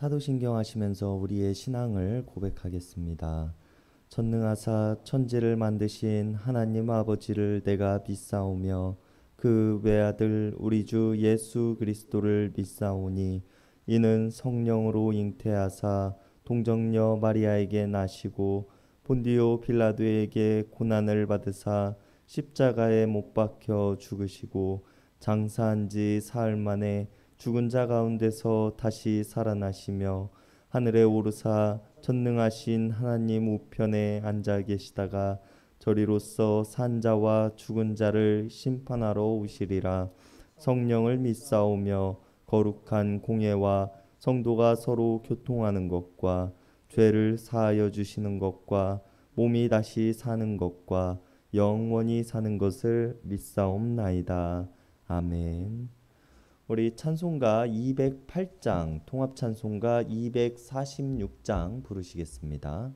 사도신경 하시면서 우리의 신앙을 고백하겠습니다. 전능하사 천지를 만드신 하나님 아버지를 내가 믿사오며 그 외아들 우리 주 예수 그리스도를 믿사오니 이는 성령으로 잉태하사 동정녀 마리아에게 나시고 본디오 빌라도에게 고난을 받으사 십자가에 못 박혀 죽으시고 장사한 지 사흘 만에 죽은 자 가운데서 다시 살아나시며 하늘에 오르사 전능하신 하나님 우편에 앉아 계시다가 저리로서 산 자와 죽은 자를 심판하러 오시리라. 성령을 믿사오며 거룩한 공예와 성도가 서로 교통하는 것과 죄를 사하여 주시는 것과 몸이 다시 사는 것과 영원히 사는 것을 믿사옵나이다. 아멘. 우리 찬송가 208장, 통합 찬송가 246장 부르시겠습니다.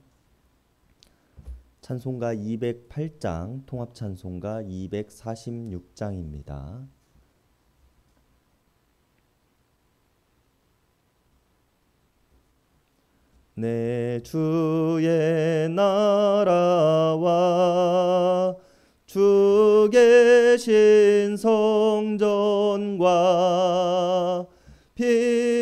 찬송가 208장, 통합 찬송가 246장입니다. 내 주의 나라와 주 계신 성전과 피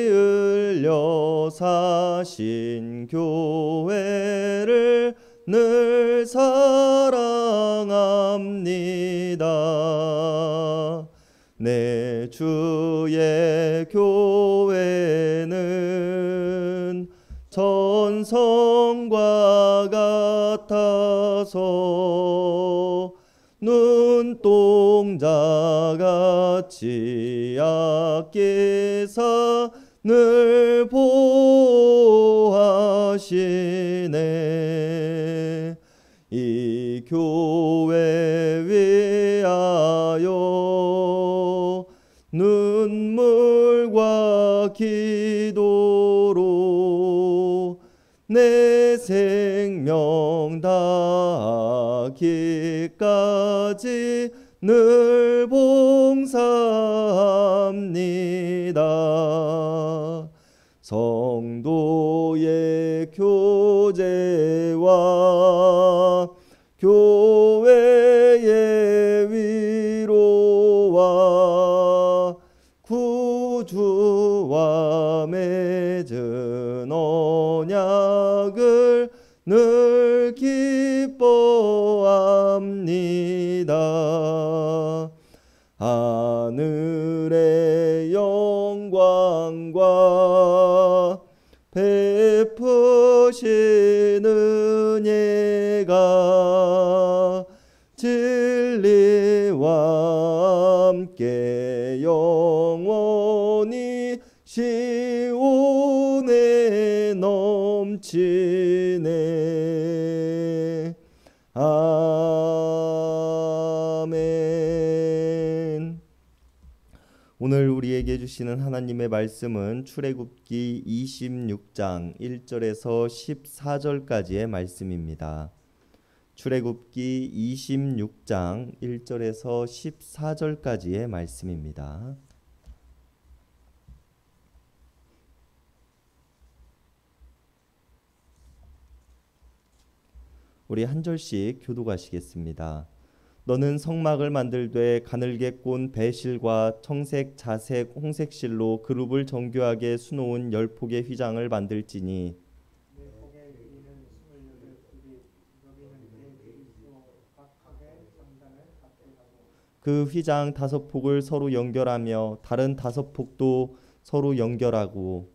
흘려 사신 교회를 늘 사랑합니다. 내 주의 교회는 전성과 같아서 눈동자같이 아끼사 늘 보호하시네. 이 교회 위하여 눈물과 기도로 내 생명 다하기까지 늘 봉사합니다. 성도의 교제와 교회의 위로와 구주와 맺은 언약을 늘 기뻐합니다. 하늘의 영광과 베푸신 은혜가 진리와 함께 영원히 시온에 넘치네. 아멘. 오늘 우리에게 주시는 하나님의 말씀은 출애굽기 26장 1절에서 14절까지의 말씀입니다. 출애굽기 26장 1절에서 14절까지의 말씀입니다. 우리 한 절씩 교독하시겠습니다. 너는 성막을 만들되 가늘게 꼰 배실과 청색, 자색, 홍색실로 그룹을 정교하게 수놓은 10폭의 휘장을 만들지니 그 휘장 5폭을 서로 연결하며 다른 5폭도 서로 연결하고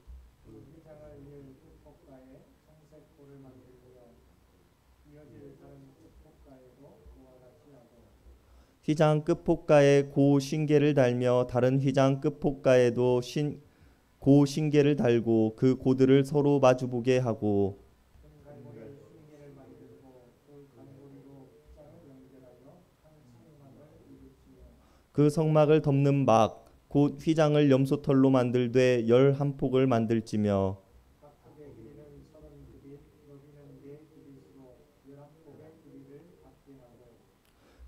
휘장 끝폭가에 고 신계를 달며 다른 휘장 끝폭가에도 고 신계를 달고 그 고들을 서로 마주보게 하고 그 성막을 덮는 막 곧 휘장을 염소털로 만들되 11폭을 만들지며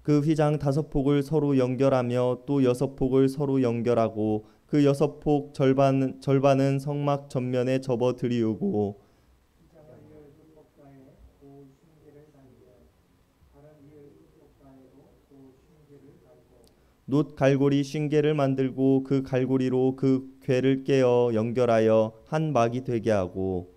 그 휘장 5폭을 서로 연결하며 또 6폭을 서로 연결하고 그 6폭 절반은 성막 전면에 접어 들이우고 놋 갈고리 쉰개를 만들고 그 갈고리로 그 궤를 깨어 연결하여 한 막이 되게 하고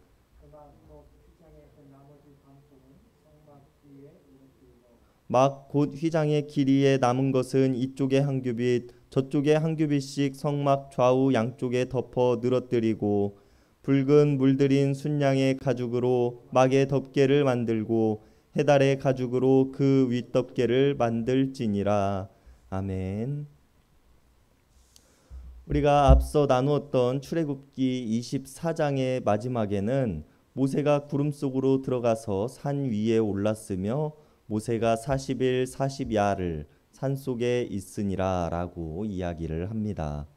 막 곧 휘장의 길이에 남은 것은 이쪽에 한 규빗 저쪽에 한 규빗씩 성막 좌우 양쪽에 덮어 늘어뜨리고 붉은 물들인 순양의 가죽으로 막의 덮개를 만들고 해달의 가죽으로 그 윗덮개를 만들지니라. 아멘. 우리가 앞서 나누었던 출애굽기 24장의 마지막에는 모세가 구름 속으로 들어가서 산 위에 올랐으며 모세가 40일 40야를 산 속에 있으니라 라고 이야기를 합니다.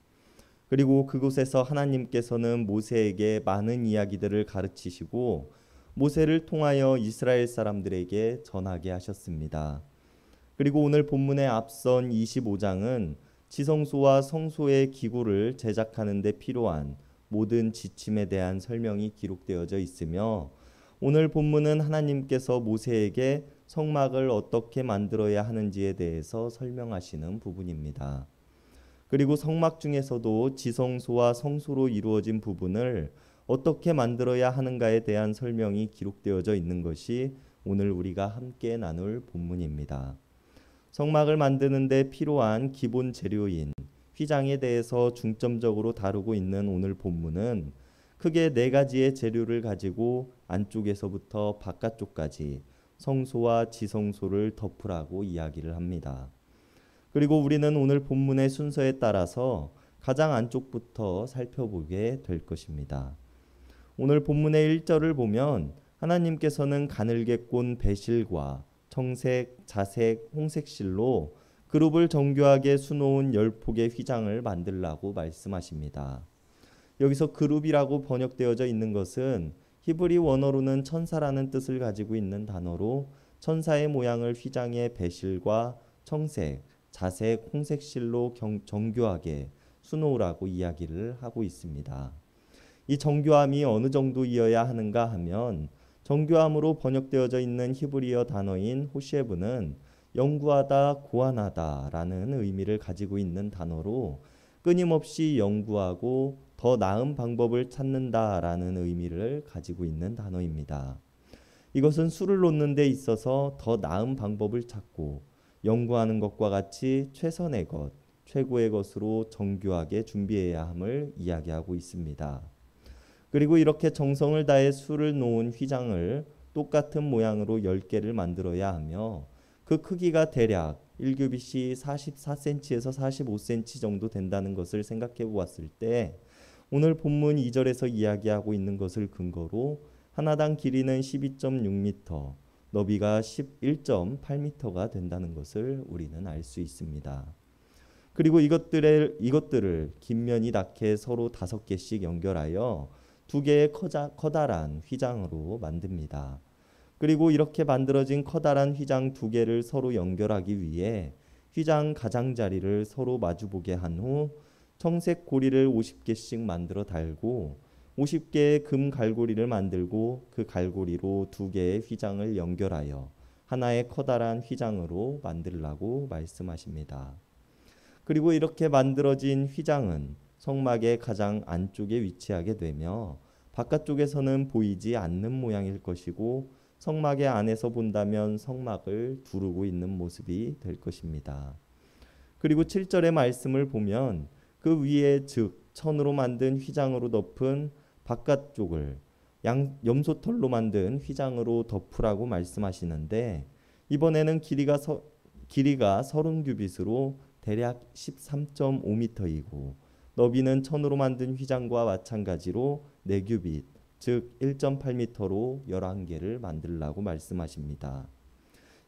그리고 그곳에서 하나님께서는 모세에게 많은 이야기들을 가르치시고 모세를 통하여 이스라엘 사람들에게 전하게 하셨습니다. 그리고 오늘 본문에 앞선 25장은 지성소와 성소의 기구를 제작하는 데 필요한 모든 지침에 대한 설명이 기록되어져 있으며 오늘 본문은 하나님께서 모세에게 성막을 어떻게 만들어야 하는지에 대해서 설명하시는 부분입니다. 그리고 성막 중에서도 지성소와 성소로 이루어진 부분을 어떻게 만들어야 하는가에 대한 설명이 기록되어져 있는 것이 오늘 우리가 함께 나눌 본문입니다. 성막을 만드는 데 필요한 기본 재료인 휘장에 대해서 중점적으로 다루고 있는 오늘 본문은 크게 4가지의 재료를 가지고 안쪽에서부터 바깥쪽까지 성소와 지성소를 덮으라고 이야기를 합니다. 그리고 우리는 오늘 본문의 순서에 따라서 가장 안쪽부터 살펴보게 될 것입니다. 오늘 본문의 1절을 보면 하나님께서는 가늘게 꼰 배실과 청색, 자색, 홍색 실로 그룹을 정교하게 수놓은 10폭의 휘장을 만들라고 말씀하십니다. 여기서 그룹이라고 번역되어져 있는 것은 히브리 원어로는 천사라는 뜻을 가지고 있는 단어로 천사의 모양을 휘장의 배실과 청색, 자색, 홍색 실로 정교하게 수놓으라고 이야기를 하고 있습니다. 이 정교함이 어느 정도이어야 하는가 하면 정교함으로 번역되어져 있는 히브리어 단어인 호셰브는 연구하다, 고안하다라는 의미를 가지고 있는 단어로 끊임없이 연구하고 더 나은 방법을 찾는다라는 의미를 가지고 있는 단어입니다. 이것은 술을 놓는 데 있어서 더 나은 방법을 찾고 연구하는 것과 같이 최선의 것, 최고의 것으로 정교하게 준비해야 함을 이야기하고 있습니다. 그리고 이렇게 정성을 다해 술을 놓은 휘장을 똑같은 모양으로 10개를 만들어야 하며 그 크기가 대략 1규빗이 44cm에서 45cm 정도 된다는 것을 생각해 보았을 때 오늘 본문 2절에서 이야기하고 있는 것을 근거로 하나당 길이는 12.6m, 너비가 11.8m가 된다는 것을 우리는 알 수 있습니다. 그리고 이것들을 긴 면이 닿게 서로 5개씩 연결하여 2개의 커다란 휘장으로 만듭니다. 그리고 이렇게 만들어진 커다란 휘장 2개를 서로 연결하기 위해 휘장 가장자리를 서로 마주보게 한 후 청색 고리를 50개씩 만들어 달고 50개의 금 갈고리를 만들고 그 갈고리로 2개의 휘장을 연결하여 하나의 커다란 휘장으로 만들라고 말씀하십니다. 그리고 이렇게 만들어진 휘장은 성막의 가장 안쪽에 위치하게 되며 바깥쪽에서는 보이지 않는 모양일 것이고 성막의 안에서 본다면 성막을 두르고 있는 모습이 될 것입니다. 그리고 7절의 말씀을 보면 그 위에 즉 천으로 만든 휘장으로 덮은 바깥쪽을 염소털로 만든 휘장으로 덮으라고 말씀하시는데 이번에는 길이가 30규빗으로 대략 13.5m이고 너비는 천으로 만든 휘장과 마찬가지로 4규빗 즉 1.8m로 11개를 만들라고 말씀하십니다.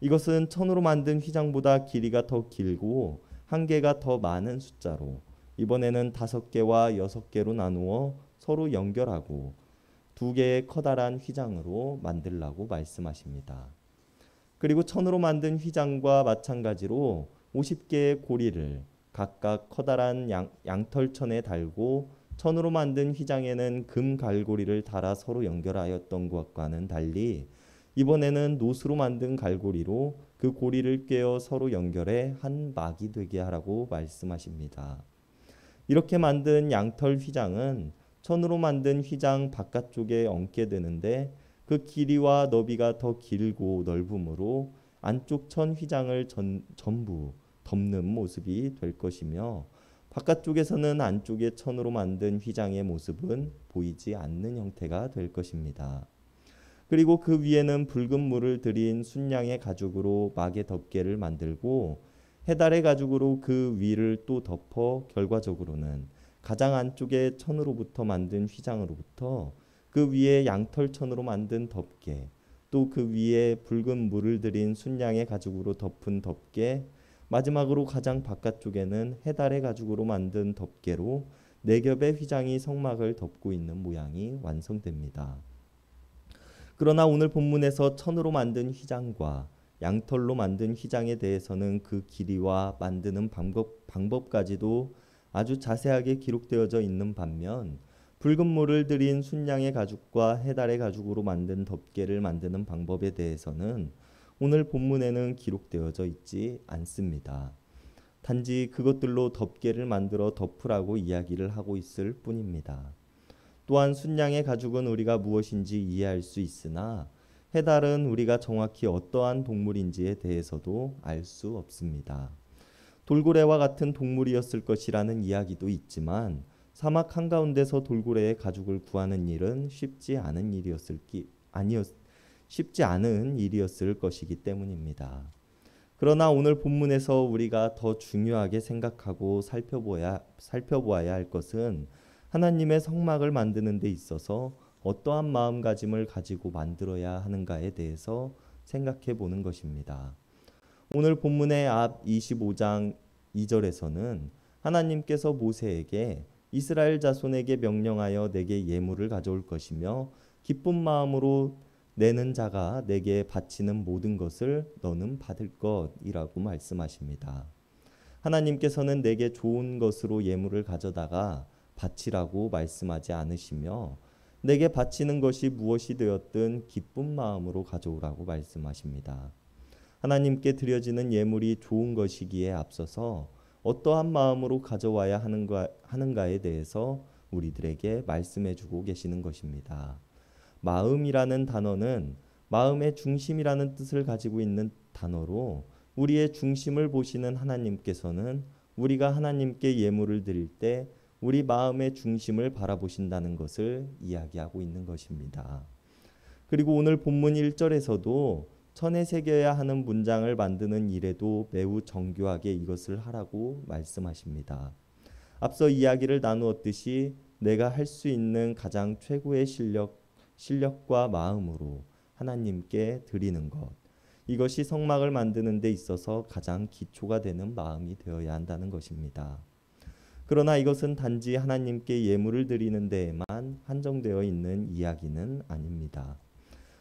이것은 천으로 만든 휘장보다 길이가 더 길고 한 개가 더 많은 숫자로 이번에는 5개와 6개로 나누어 서로 연결하고 2개의 커다란 휘장으로 만들라고 말씀하십니다. 그리고 천으로 만든 휘장과 마찬가지로 50개의 고리를 각각 커다란 양털천에 달고 천으로 만든 휘장에는 금 갈고리를 달아 서로 연결하였던 것과는 달리 이번에는 노수로 만든 갈고리로 그 고리를 꿰어 서로 연결해 한 막이 되게 하라고 말씀하십니다. 이렇게 만든 양털 휘장은 천으로 만든 휘장 바깥쪽에 얹게 되는데 그 길이와 너비가 더 길고 넓으므로 안쪽 천 휘장을 전부 덮는 모습이 될 것이며 바깥쪽에서는 안쪽에 천으로 만든 휘장의 모습은 보이지 않는 형태가 될 것입니다. 그리고 그 위에는 붉은 물을 들인 순양의 가죽으로 막의 덮개를 만들고 해달의 가죽으로 그 위를 또 덮어 결과적으로는 가장 안쪽에 천으로부터 만든 휘장으로부터 그 위에 양털천으로 만든 덮개 또 그 위에 붉은 물을 들인 순양의 가죽으로 덮은 덮개 마지막으로 가장 바깥쪽에는 해달의 가죽으로 만든 덮개로 네 겹의 휘장이 성막을 덮고 있는 모양이 완성됩니다. 그러나 오늘 본문에서 천으로 만든 휘장과 양털로 만든 휘장에 대해서는 그 길이와 만드는 방법까지도 아주 자세하게 기록되어져 있는 반면 붉은 물을 들인 순양의 가죽과 해달의 가죽으로 만든 덮개를 만드는 방법에 대해서는 오늘 본문에는 기록되어져 있지 않습니다. 단지 그것들로 덮개를 만들어 덮으라고 이야기를 하고 있을 뿐입니다. 또한 순양의 가죽은 우리가 무엇인지 이해할 수 있으나 해달은 우리가 정확히 어떠한 동물인지에 대해서도 알 수 없습니다. 돌고래와 같은 동물이었을 것이라는 이야기도 있지만 사막 한가운데서 돌고래의 가죽을 구하는 일은 쉽지 않은 일이었을 것이기 때문입니다. 그러나 오늘 본문에서 우리가 더 중요하게 생각하고 살펴보아야 할 것은 하나님의 성막을 만드는 데 있어서 어떠한 마음가짐을 가지고 만들어야 하는가에 대해서 생각해 보는 것입니다. 오늘 본문의 앞 25장 2절에서는 하나님께서 모세에게 이스라엘 자손에게 명령하여 내게 예물을 가져올 것이며 기쁜 마음으로 내는 자가 내게 바치는 모든 것을 너는 받을 것이라고 말씀하십니다. 하나님께서는 내게 좋은 것으로 예물을 가져다가 바치라고 말씀하지 않으시며 내게 바치는 것이 무엇이 되었든 기쁜 마음으로 가져오라고 말씀하십니다. 하나님께 드려지는 예물이 좋은 것이기에 앞서서 어떠한 마음으로 가져와야 하는가에 대해서 우리들에게 말씀해 주고 계시는 것입니다. 마음이라는 단어는 마음의 중심이라는 뜻을 가지고 있는 단어로 우리의 중심을 보시는 하나님께서는 우리가 하나님께 예물을 드릴 때 우리 마음의 중심을 바라보신다는 것을 이야기하고 있는 것입니다. 그리고 오늘 본문 1절에서도 천에 새겨야 하는 문장을 만드는 일에도 매우 정교하게 이것을 하라고 말씀하십니다. 앞서 이야기를 나누었듯이 내가 할 수 있는 가장 최고의 실력과 마음으로 하나님께 드리는 것, 이것이 성막을 만드는 데 있어서 가장 기초가 되는 마음이 되어야 한다는 것입니다. 그러나 이것은 단지 하나님께 예물을 드리는 데에만 한정되어 있는 이야기는 아닙니다.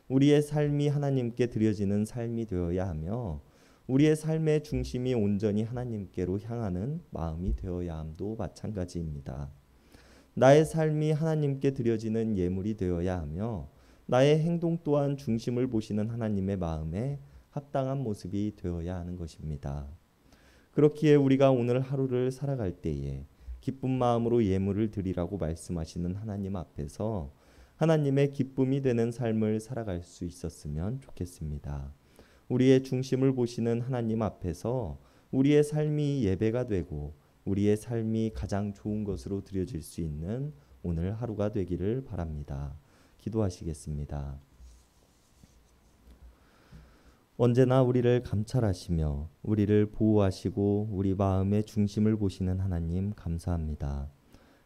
우리의 삶이 하나님께 드려지는 삶이 되어야 하며 우리의 삶의 중심이 온전히 하나님께로 향하는 마음이 되어야 함도 마찬가지입니다. 나의 삶이 하나님께 드려지는 예물이 되어야 하며 나의 행동 또한 중심을 보시는 하나님의 마음에 합당한 모습이 되어야 하는 것입니다. 그렇기에 우리가 오늘 하루를 살아갈 때에 기쁜 마음으로 예물을 드리라고 말씀하시는 하나님 앞에서 하나님의 기쁨이 되는 삶을 살아갈 수 있었으면 좋겠습니다. 우리의 중심을 보시는 하나님 앞에서 우리의 삶이 예배가 되고 우리의 삶이 가장 좋은 것으로 드려질 수 있는 오늘 하루가 되기를 바랍니다. 기도하시겠습니다. 언제나 우리를 감찰하시며 우리를 보호하시고 우리 마음의 중심을 보시는 하나님 감사합니다.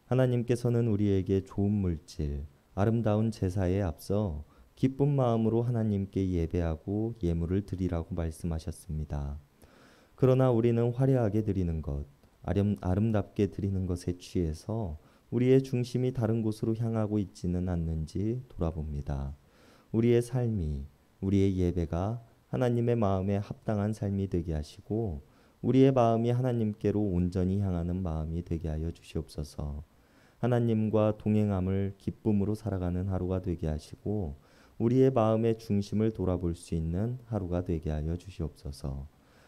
하나님께서는 우리에게 좋은 물질, 아름다운 제사에 앞서 기쁜 마음으로 하나님께 예배하고 예물을 드리라고 말씀하셨습니다. 그러나 우리는 화려하게 드리는 것, 아름답게 드리는 것에 취해서 우리의 중심이 다른 곳으로 향하고 있지는 않는지 돌아봅니다. 우리의 삶이, 우리의 예배가 하나님의 마음에 합당한 삶이 되게 하시고 우리의 마음이 하나님께로 온전히 향하는 마음이 되게 하여 주시옵소서. 하나님과 동행함을 기쁨으로 살아가는 하루가 되게 하시고 우리의 마음의 중심을 돌아볼 수 있는 하루가 되게 하여 주시옵소서.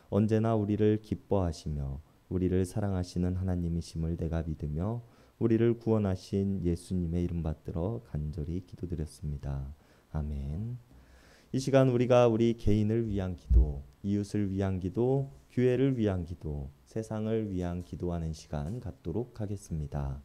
언제나 우리를 기뻐하시며 우리를 사랑하시는 하나님이심을 내가 믿으며 우리를 구원하신 예수님의 이름 받들어 간절히 기도드렸습니다. 아멘. 이 시간 우리가 우리 개인을 위한 기도, 이웃을 위한 기도, 교회를 위한 기도, 세상을 위한 기도하는 시간 갖도록 하겠습니다.